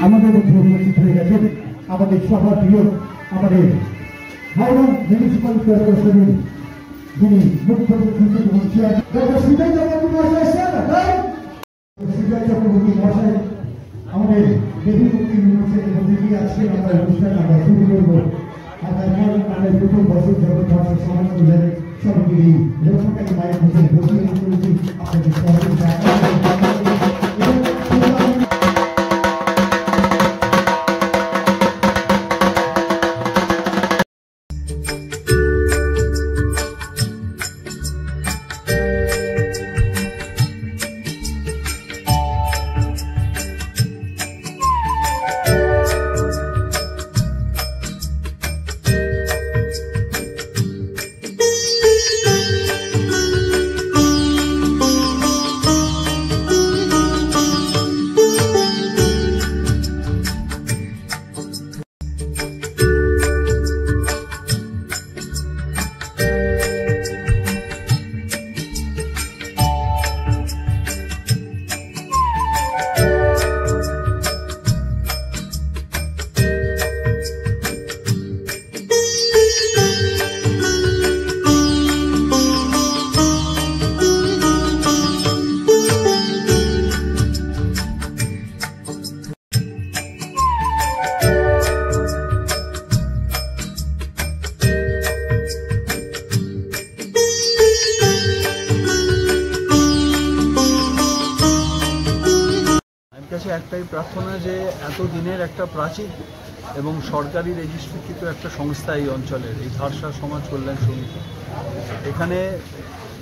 আমাদের মধ্যে উপস্থিত হয়ে গেছেন আমাদের সবার প্রিয় আমাদের হাওড়া মিউনিসিপাল কর্পোরেশনের যিনি মুখ্য সচিব হচ্ছেন ডক্টর সুজয় চক্রবর্তী মহাশয়। সুজয় চক্রবর্তী মহাশয় আমাদের দেবীমুক্তি ইউনিভার্সিটির মধ্যে দিয়ে আজকের আমরা অনুষ্ঠান আমরা শুরু করবো। আমাদের প্রথম বছর জগৎ ভাষা সমাজ কল্যাণের সমিতির রক্ষাকারী মায়ের মধ্যে বসে করেছি আপনাদের সহযোগিতা। একটাই প্রার্থনা যে এত দিনের একটা প্রাচীন এবং সরকারি রেজিস্ট্রিকৃত একটা সংস্থা এই অঞ্চলের এই ধারসা সমাজ কল্যাণ সমিতি, এখানে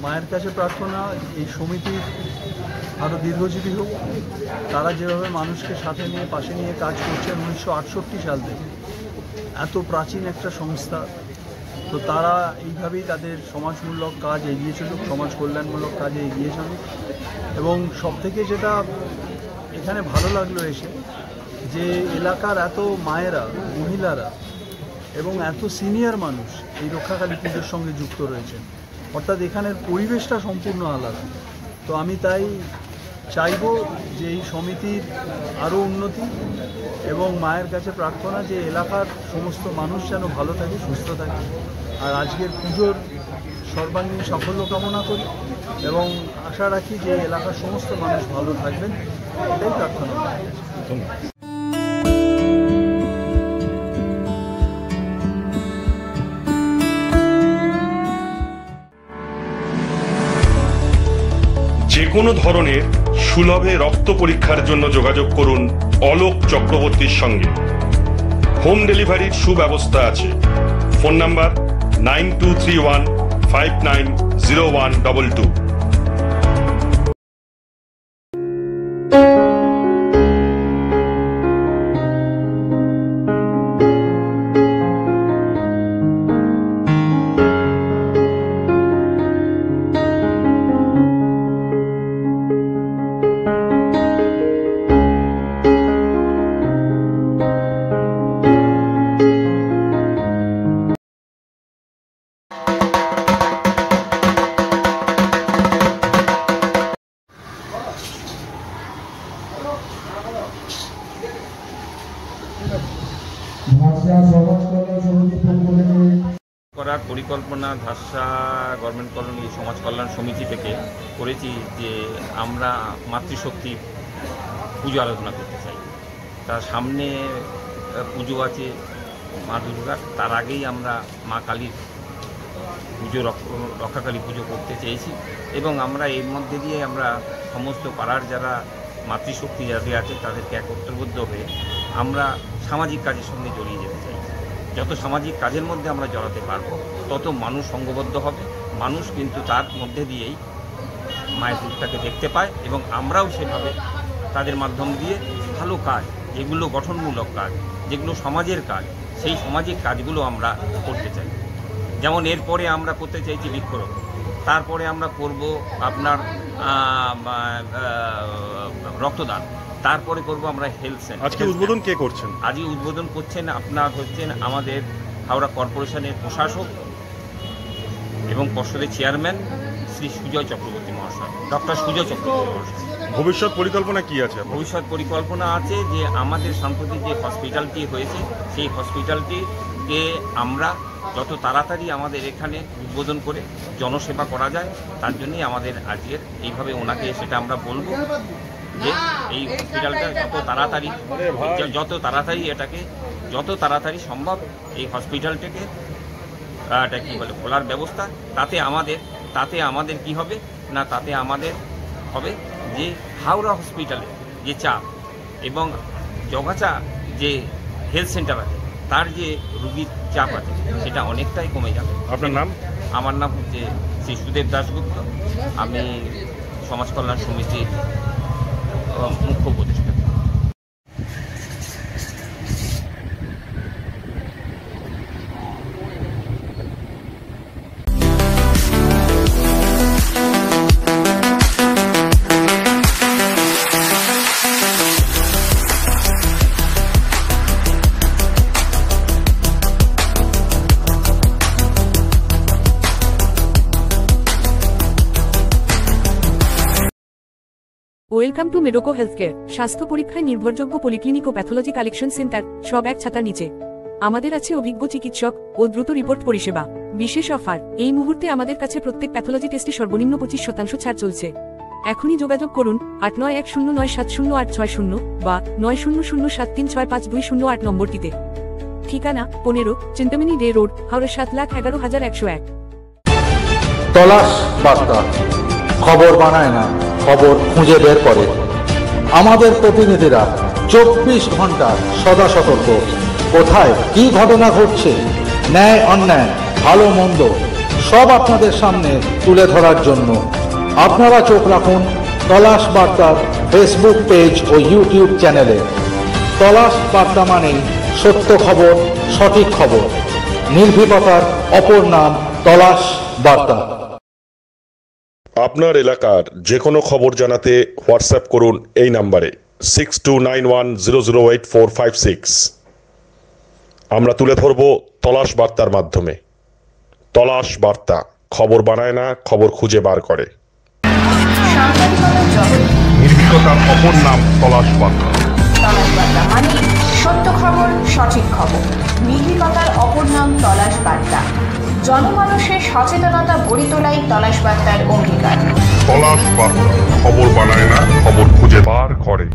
মায়ের কাছে প্রার্থনা এই সমিতির আরও দীর্ঘজীবী হোক। তারা যেভাবে মানুষকে সাথে নিয়ে পাশে নিয়ে কাজ করছেন 1968 সাল থেকে, এত প্রাচীন একটা সংস্থা, তো তারা এইভাবেই তাদের সমাজমূলক কাজ এগিয়ে চলুক, সমাজ কল্যাণমূলক কাজে এগিয়ে চলুক। এবং সবথেকে যেটা এখানে ভালো লাগলো এসে যে এলাকার এত মায়েরা, মহিলারা এবং এত সিনিয়র মানুষ এই রক্ষাকালী পুজোর সঙ্গে যুক্ত রয়েছেন, অর্থাৎ এখানের পরিবেশটা সম্পূর্ণ আলাদা। তো আমি তাই চাইব যে এই সমিতির আরও উন্নতি এবং মায়ের কাছে প্রার্থনা যে এলাকার সমস্ত মানুষ যেন ভালো থাকে, সুস্থ থাকে। আর আজকের পুজোর সর্বাঙ্গীন সাফল্য কামনা করি এবং আশা রাখি যে এলাকার সমস্ত মানুষ ভালো থাকবেন, এটাই প্রার্থনা করি। যে কোনো ধরনের সুলভে রক্ত পরীক্ষার জন্য যোগাযোগ করুন অলোক চক্রবর্তীর সঙ্গে। হোম ডেলিভারির সুব্যবস্থা আছে। Phone number 9231590122। করার পরিকল্পনা ধারসা গভর্নমেন্ট কলোনি সমাজ কল্যাণ সমিতি থেকে করেছি যে আমরা মাতৃশক্তি পুজো আরাধনা করতে চাই। তার সামনে পুজো আছে মা দুর্গার, তার আগেই আমরা মা কালীর পুজো রক্ষাকালী পুজো করতে চেয়েছি এবং আমরা এর মধ্যে দিয়ে আমরা সমস্ত পাড়ার যারা মাতৃশক্তি যাদের আছে তাদেরকে একত্রবদ্ধ হয়ে আমরা সামাজিক কাজের সঙ্গে জড়িয়ে যেতে চাই। যত সামাজিক কাজের মধ্যে আমরা জড়াতে পারবো তত মানুষ সঙ্গবদ্ধ হবে, মানুষ কিন্তু তার মধ্যে দিয়েই মায়ের রূপটাকে দেখতে পায় এবং আমরাও সেভাবে তাদের মাধ্যম দিয়ে ভালো কাজ, যেগুলো গঠনমূলক কাজ, যেগুলো সমাজের কাজ, সেই সামাজিক কাজগুলো আমরা করতে চাই। যেমন এরপরে আমরা করতে চাইছি বৃক্ষরোপণ, তারপরে আমরা করব আপনার রক্তদান, তারপরে করব আমরা হেলথ সেন্টার। আজকে উদ্বোধন কে করছেন? আজকে উদ্বোধন করছেন হচ্ছেন আমাদের হাওড়া কর্পোরেশনের প্রশাসক এবং পর্ষদের চেয়ারম্যান শ্রী সুজয় চক্রবর্তী মহাশয়, ডক্টর সুজয় চক্রবর্তী মহাশয়। ভবিষ্যৎ পরিকল্পনা কি আছে? ভবিষ্যৎ পরিকল্পনা আছে যে আমাদের সাম্প্রতিক যে হসপিটালটি হয়েছে সেই হসপিটালটিকে আমরা যত তাড়াতাড়ি আমাদের এখানে উদ্বোধন করে জনসেবা করা যায় তার জন্যই আমাদের আজকের এইভাবে ওনাকে সেটা আমরা বলবো যে এই হসপিটালটা যত তাড়াতাড়ি সম্ভব এই হসপিটালটাকে খোলার ব্যবস্থা। তাতে আমাদের কি হবে না, তাতে আমাদের হবে যে হাওড়া হসপিটালে যে চাপ এবং জগাচা যে হেলথ সেন্টার আছে তার যে রুগীর চাপ আছে সেটা অনেকটাই কমে যাবে। আপনার নাম? আমার নাম হচ্ছে শ্রী সুদেব দাশগুপ্ত, আমি সমাজ কল্যাণ সমিতির মুখ্য উপদেষ্টা। Welcome to মেডোকো healthcare. স্বাস্থ্য পরীক্ষায় নির্ভরযোগ্য পলিক্লিনিক ও প্যাথোলজি কালেকশন সেন্টার, সব এক ছাতার নিচে। আমাদের আছে অভিজ্ঞ চিকিৎসক ও দ্রুত রিপোর্ট পরিষেবা। বিশেষ অফার, এই মুহূর্তে আমাদের কাছে প্রত্যেক প্যাথোলজি টেস্টে সর্বনিম্ন 25% ছাড় চলছে। এখনই যোগাযোগ করুন 8910970860 বা 9007365208 নম্বরটিতে। ঠিকানা 15 চিন্তামণি ডে রোড, হাওড়া 7,11,101। তলাশ বার্তা, খবর বানায় না, খবর খুঁজে বের করে। আমাদের প্রতিনিধিরা 24 ঘন্টা সদা সতর্ক। কোথায় কি ঘটনা ঘটছে, ন্যায় অন্যায়, ভালো মন্দ সব আপনাদের সামনে তুলে ধরার জন্য আপনারা চোখ রাখুন তলাশ বার্তার ফেসবুক পেজ ও ইউটিউব চ্যানেলে। তলাশ বার্তা মানেই সত্য খবর, সঠিক খবর। নির্ভীকতার অপর নাম তলাশ বার্তা। আপনার এলাকার যে কোনো খবর জানাতে হোয়াটসঅ্যাপ করুন এই নাম্বারে 6291008456। আমরা তুলে ধরব তলাশ বার্তার মাধ্যমে। তলাশ বার্তা, খবর বানায় না, খবর খুঁজে বার করে। নির্ভীকতার অপর নাম তলাশ বার্তা। তলাশ বার্তা মানে সত্য খবর, সঠিক খবর। নির্ভীকতার অপর নাম তলাশ বার্তা। জনমানুষের সচেতনতা গড়ে তোলাই তলাশ বার্তার অঙ্গীকার। তলাশ বার্তা, খবর বানায় না, খবর খুঁজে বার করে।